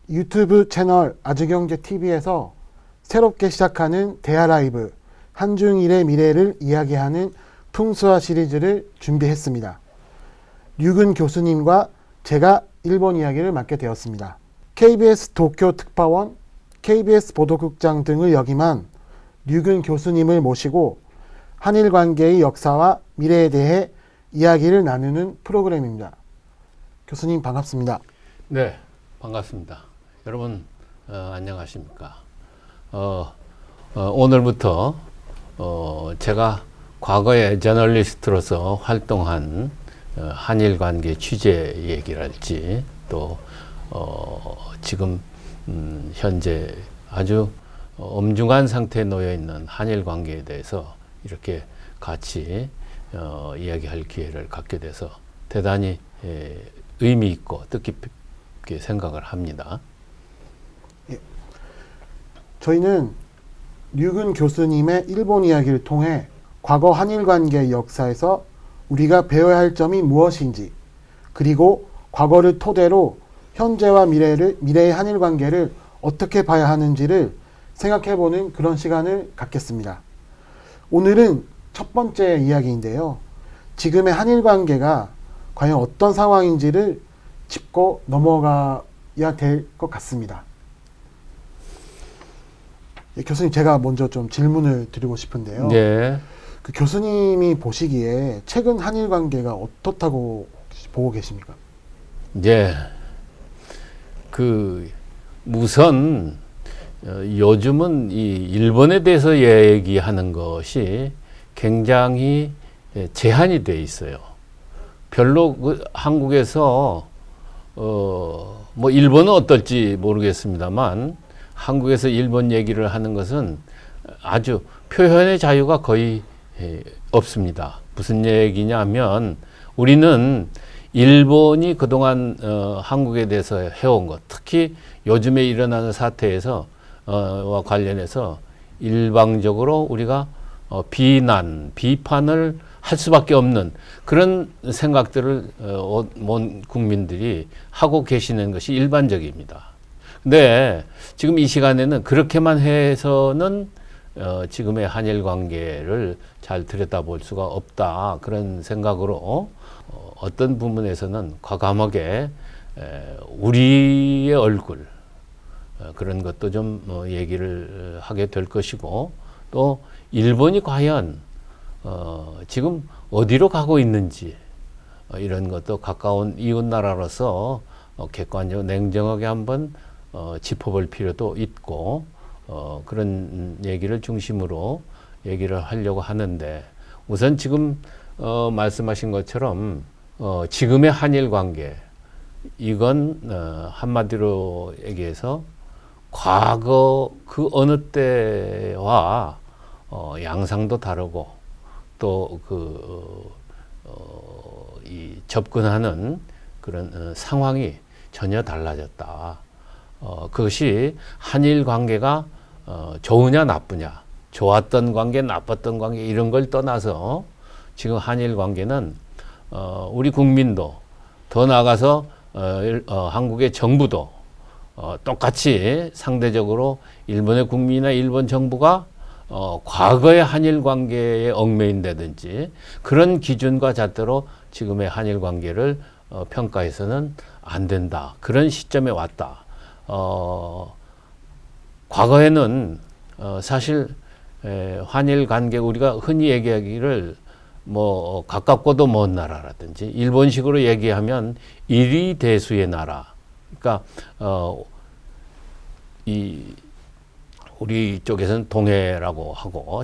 유튜브 채널 아주경제TV에서 새롭게 시작하는 대하라이브 한중일의 미래를 이야기하는 풍수화 시리즈를 준비했습니다. 류근 교수님과 제가 일본 이야기를 맡게 되었습니다. KBS 도쿄 특파원, KBS 보도국장 등을 역임한 류근 교수님을 모시고 한일 관계의 역사와 미래에 대해 이야기를 나누는 프로그램입니다. 교수님 반갑습니다. 네, 반갑습니다. 여러분 안녕하십니까? 오늘부터 제가 과거에 저널리스트로서 활동한 한일 관계 취재 얘기랄지 또 지금 현재 아주 엄중한 상태에 놓여 있는 한일 관계에 대해서 이렇게 같이 이야기할 기회를 갖게 돼서 대단히 의미 있고 뜻깊게 생각을 합니다. 예. 저희는 류근 교수님의 일본 이야기를 통해 과거 한일 관계의 역사에서 우리가 배워야 할 점이 무엇인지, 그리고 과거를 토대로 현재와 미래의 한일 관계를 어떻게 봐야 하는지를 생각해보는 그런 시간을 갖겠습니다. 오늘은 첫 번째 이야기인데요. 지금의 한일 관계가 과연 어떤 상황인지를 짚고 넘어가야 될 것 같습니다. 예, 교수님, 제가 먼저 좀 질문을 드리고 싶은데요. 네. 그 교수님이 보시기에 최근 한일 관계가 어떻다고 보고 계십니까? 네. 우선 요즘은 이 일본에 대해서 얘기하는 것이 굉장히 제한이 돼 있어요. 별로 한국에서 뭐 일본은 어떨지 모르겠습니다만 한국에서 일본 얘기를 하는 것은 아주 표현의 자유가 거의 없습니다. 무슨 얘기냐면 우리는 일본이 그동안 한국에 대해서 해온 것, 특히 요즘에 일어나는 사태에서 와 관련해서 일방적으로 우리가 비판을 할 수밖에 없는 그런 생각들을 온 국민들이 하고 계시는 것이 일반적입니다. 근데 지금 이 시간에는 그렇게만 해서는 지금의 한일 관계를 잘 들여다볼 수가 없다. 그런 생각으로 어떤 부분에서는 과감하게 우리의 얼굴 그런 것도 좀 얘기를 하게 될 것이고, 또 일본이 과연 지금 어디로 가고 있는지 이런 것도 가까운 이웃 나라로서 객관적으로 냉정하게 한번 짚어볼 필요도 있고, 그런 얘기를 중심으로 얘기를 하려고 하는데, 우선 지금 말씀하신 것처럼 지금의 한일 관계, 이건 한마디로 얘기해서 과거 그 어느 때와 양상도 다르고 또 이 접근하는 그런 상황이 전혀 달라졌다. 그것이 한일 관계가 좋으냐 나쁘냐, 좋았던 관계, 나빴던 관계 이런 걸 떠나서 지금 한일 관계는 우리 국민도 더 나아가서 한국의 정부도 똑같이 상대적으로 일본의 국민이나 일본 정부가 과거의 한일 관계에 얽매인다든지 그런 기준과 잣대로 지금의 한일 관계를 평가해서는 안 된다. 그런 시점에 왔다. 과거에는 사실 한일 관계, 우리가 흔히 얘기하기를 뭐 가깝고도 먼 나라라든지 일본식으로 얘기하면 일위 대수의 나라. 그러니까 우리 쪽에서는 동해라고 하고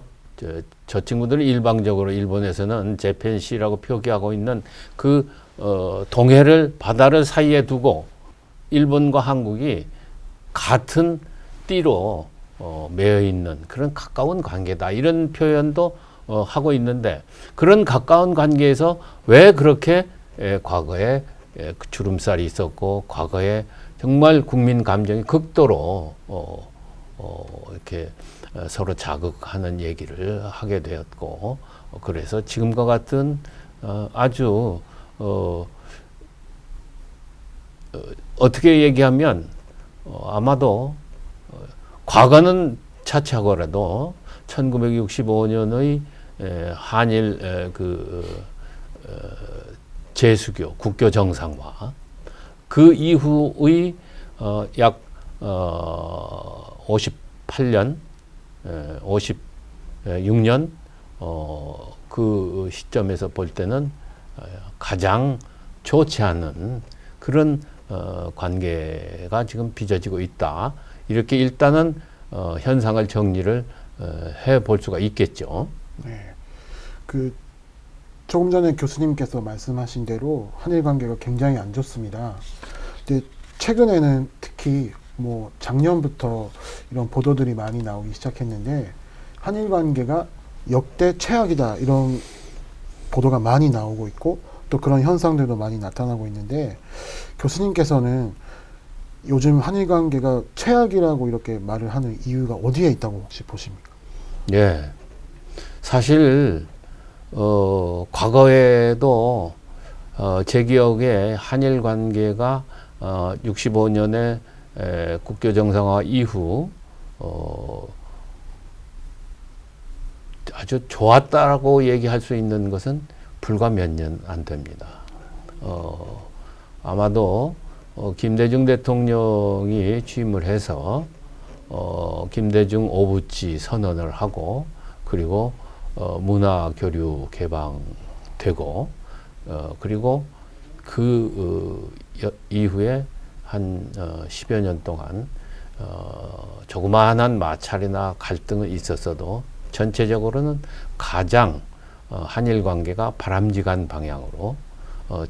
저 친구들은 일방적으로 일본에서는 재팬시라고 표기하고 있는 그 동해를 바다를 사이에 두고 일본과 한국이 같은 띠로 매여 있는 그런 가까운 관계다, 이런 표현도 하고 있는데, 그런 가까운 관계에서 왜 그렇게 과거에 주름살이 있었고 과거에 정말 국민 감정이 극도로 이렇게 서로 자극하는 얘기를 하게 되었고, 그래서 지금과 같은 아주 어떻게 얘기하면 아마도 과거는 차치하고라도 1965년의 한일 제수교 국교 정상화 그 이후의 약 58년, 56년 그 시점에서 볼 때는 가장 좋지 않은 그런 관계가 지금 빚어지고 있다. 이렇게 일단은 현상을 정리를 해볼 수가 있겠죠. 네. 조금 전에 교수님께서 말씀하신 대로 한일 관계가 굉장히 안 좋습니다. 근데 최근에는 특히 뭐 작년부터 이런 보도들이 많이 나오기 시작했는데 한일 관계가 역대 최악이다 이런 보도가 많이 나오고 있고 또 그런 현상들도 많이 나타나고 있는데 교수님께서는 요즘 한일 관계가 최악이라고 이렇게 말을 하는 이유가 어디에 있다고 혹시 보십니까? 예. 사실 과거에도 제 기억에 한일 관계가 65년에 국교 정상화 이후 아주 좋았다라고 얘기할 수 있는 것은 불과 몇 년 안 됩니다. 아마도 김대중 대통령이 취임을 해서 김대중 오부치 선언을 하고 그리고 문화 교류 개방되고 그리고 그 이후에 한 10여 년 동안 조그마한 마찰이나 갈등은 있었어도 전체적으로는 가장 한일 관계가 바람직한 방향으로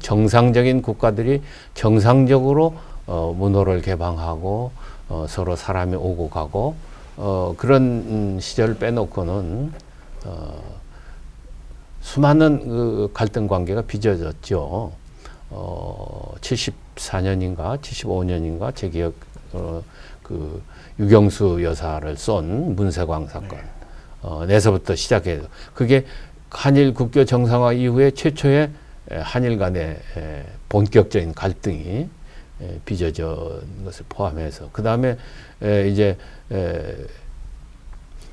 정상적인 국가들이 정상적으로 문호를 개방하고 서로 사람이 오고 가고 그런 시절을 빼놓고는 수많은 그 갈등 관계가 빚어졌죠. 74년인가 75년인가 제 기억 그 유경수 여사를 쏜 문세광 사건 내서부터 시작해서 그게 한일 국교 정상화 이후에 최초의 한일 간의 본격적인 갈등이 빚어진 것을 포함해서 그 다음에 이제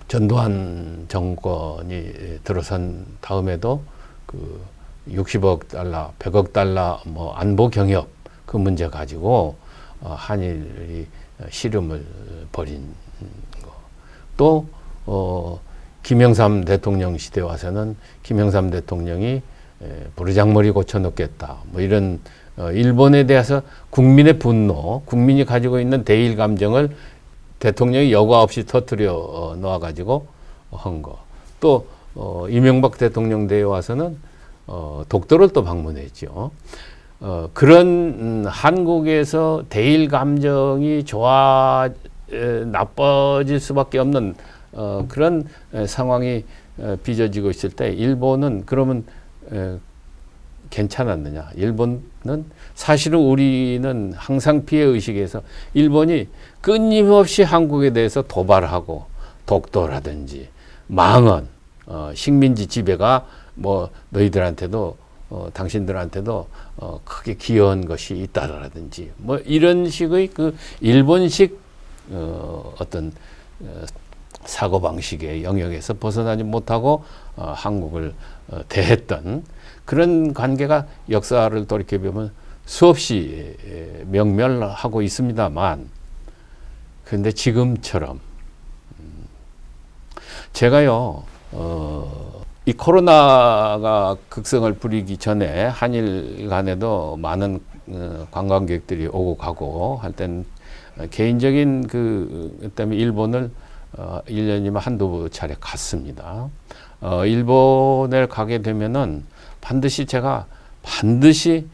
전두환 정권이 들어선 다음에도 그 60억 달러, 100억 달러 뭐 안보 경협 그 문제 가지고 한일이 씨름을 벌인 거. 또 김영삼 대통령 시대 와서는 김영삼 대통령이 부르장머리 고쳐놓겠다. 뭐 이런 일본에 대해서 국민의 분노, 국민이 가지고 있는 대일 감정을 대통령이 여과 없이 터뜨려 놓아가지고 한 거. 또 이명박 대통령 때에 와서는 독도를 또 방문했죠. 그런 한국에서 대일 감정이 나빠질 수밖에 없는 그런 상황이 빚어지고 있을 때 일본은 그러면 괜찮았느냐? 일본은 사실은 우리는 항상 피해 의식에서 일본이 끊임없이 한국에 대해서 도발하고 독도라든지 망언, 식민지 지배가 뭐 너희들한테도 당신들한테도 크게 기여한 것이 있다라든지 뭐 이런 식의 그 일본식 어떤 사고 방식의 영역에서 벗어나지 못하고 한국을 대했던 그런 관계가 역사를 돌이켜보면 수없이 명멸하고 있습니다만 그런데 지금처럼 제가요 이 코로나가 극성을 부리기 전에 한일 간에도 많은 관광객들이 오고 가고 할 때는 개인적인 그 때문에 일본을 1년이면 한두 차례 갔습니다. 일본에 가게 되면은 제가 반드시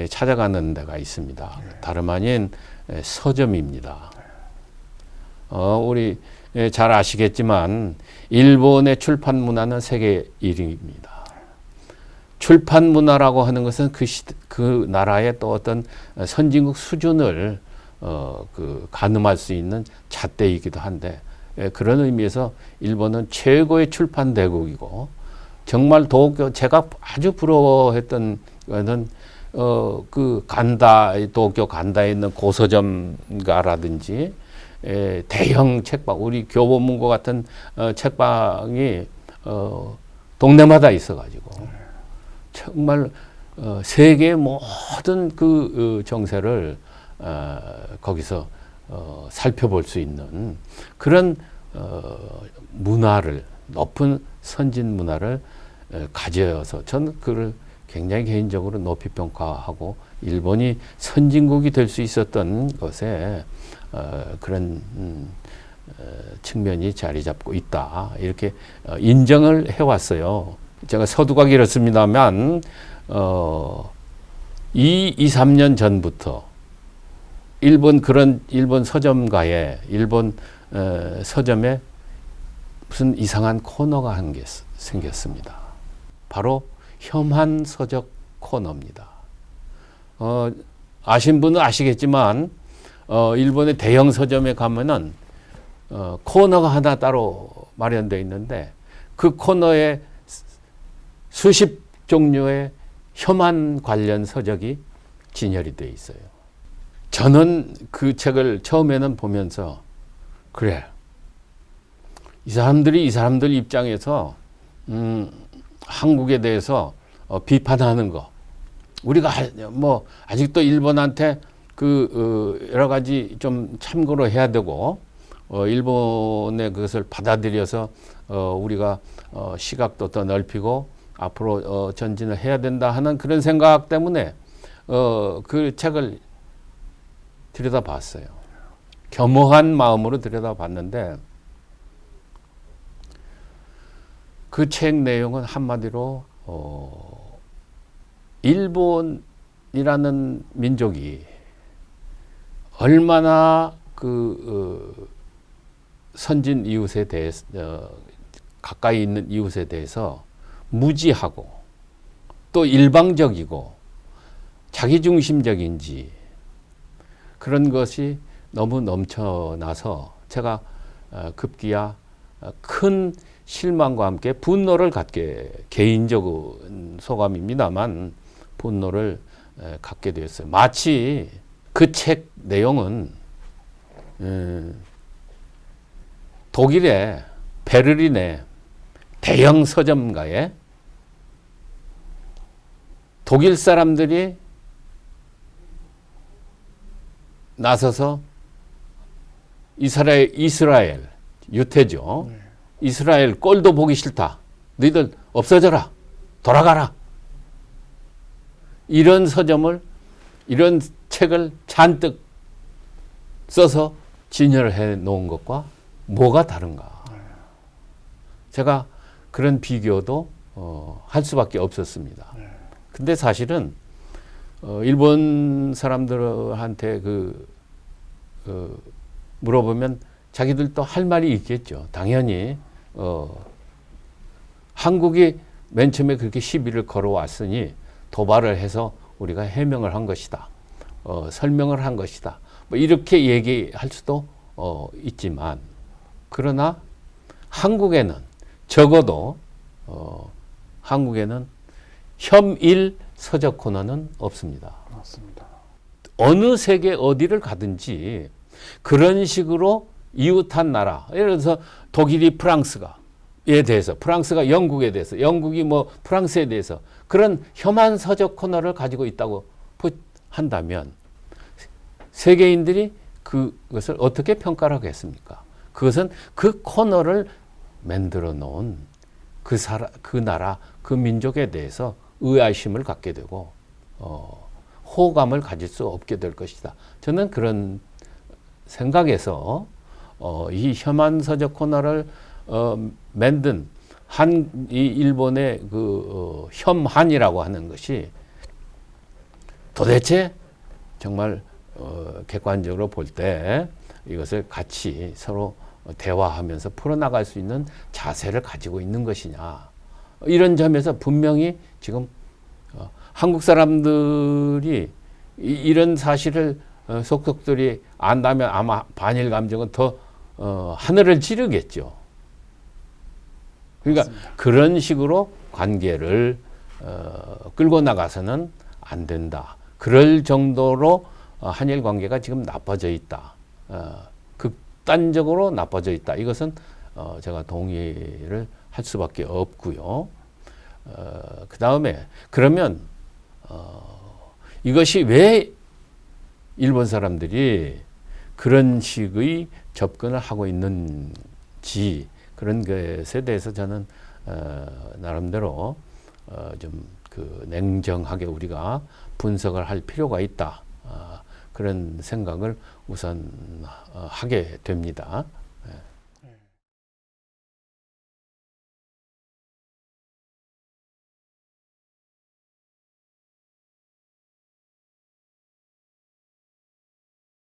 찾아가는 데가 있습니다. 다름 아닌 서점입니다. 우리 잘 아시겠지만 일본의 출판 문화는 세계 1위입니다. 출판 문화라고 하는 것은 그 나라의 또 어떤 선진국 수준을 가늠할 수 있는 잣대이기도 한데 그런 의미에서 일본은 최고의 출판 대국이고 정말 제가 아주 부러워했던 것은 그 간다, 도쿄 간다에 있는 고서점가라든지 대형 책방, 우리 교보문고 같은 책방이 동네마다 있어가지고 정말 세계의 모든 그 정세를 거기서 살펴볼 수 있는 그런 문화를, 높은 선진 문화를 가져서 저는 그를 굉장히 개인적으로 높이 평가하고, 일본이 선진국이 될 수 있었던 것에 그런 측면이 자리 잡고 있다, 이렇게 인정을 해왔어요. 제가 서두가 길었습니다만 3년 전부터 일본 서점가에, 일본 서점에 무슨 이상한 코너가 한 게 생겼습니다. 바로 혐한 서적 코너입니다. 아신 분은 아시겠지만 일본의 대형 서점에 가면은 코너가 하나 따로 마련되어 있는데, 그 코너에 수십 종류의 혐한 관련 서적이 진열이 되어 있어요. 저는 그 책을 처음에는 보면서, 그래, 이 사람들 입장에서 한국에 대해서 비판하는 거, 우리가 뭐 아직도 일본한테 그 여러 가지 좀 참고로 해야 되고, 일본의 그것을 받아들여서 우리가 시각도 더 넓히고 앞으로 전진을 해야 된다 하는 그런 생각 때문에 그 책을 들여다봤어요. 겸허한 마음으로 들여다봤는데, 그 책 내용은 한마디로 일본이라는 민족이 얼마나 그 선진 이웃에 대해서, 가까이 있는 이웃에 대해서 무지하고 또 일방적이고 자기중심적인지, 그런 것이 너무 넘쳐나서 제가 급기야 큰 실망과 함께 분노를 갖게, 개인적인 소감입니다만 분노를 갖게 되었어요. 마치 그 책 내용은 독일의 베를린의 대형 서점가에 독일 사람들이 나서서 이스라엘 유태죠. 이스라엘 꼴도 보기 싫다, 너희들 없어져라, 돌아가라, 이런 서점을, 이런 책을 잔뜩 써서 진열을 해 놓은 것과 뭐가 다른가. 제가 그런 비교도 할 수밖에 없었습니다. 근데 사실은 일본 사람들한테 물어보면 자기들도 할 말이 있겠죠. 당연히 한국이 맨 처음에 그렇게 시비를 걸어왔으니 도발을 해서 우리가 해명을 한 것이다, 설명을 한 것이다, 뭐 이렇게 얘기할 수도 있지만, 그러나 한국에는 적어도 한국에는 혐일 서적 코너는 없습니다. 맞습니다. 어느 세계 어디를 가든지 그런 식으로 이웃한 나라, 예를 들어서 독일이 프랑스에 대해서, 프랑스가 영국에 대해서, 영국이 뭐 프랑스에 대해서 그런 혐한 서적 코너를 가지고 있다고 한다면 세계인들이 그것을 어떻게 평가를 하겠습니까? 그것은 그 코너를 만들어 놓은 그 나라, 그 민족에 대해서 의아심을 갖게 되고 호감을 가질 수 없게 될 것이다. 저는 그런 생각에서 이 혐한 서적 코너를 만든 이 일본의 그 혐한이라고 하는 것이 도대체 정말 객관적으로 볼 때 이것을 같이 서로 대화하면서 풀어나갈 수 있는 자세를 가지고 있는 것이냐, 이런 점에서 분명히 지금 한국 사람들이 이런 사실을 속속들이 안다면 아마 반일 감정은 더 하늘을 찌르겠죠. 그러니까 맞습니다. 그런 식으로 관계를 끌고 나가서는 안 된다. 그럴 정도로 한일 관계가 지금 나빠져 있다. 극단적으로 나빠져 있다. 이것은 제가 동의를 할 수밖에 없고요. 그 다음에 그러면 이것이 왜 일본 사람들이 그런 식의 접근을 하고 있는지 그런 것에 대해서 저는 나름대로 좀 그 냉정하게 우리가 분석을 할 필요가 있다. 그런 생각을 우선 하게 됩니다.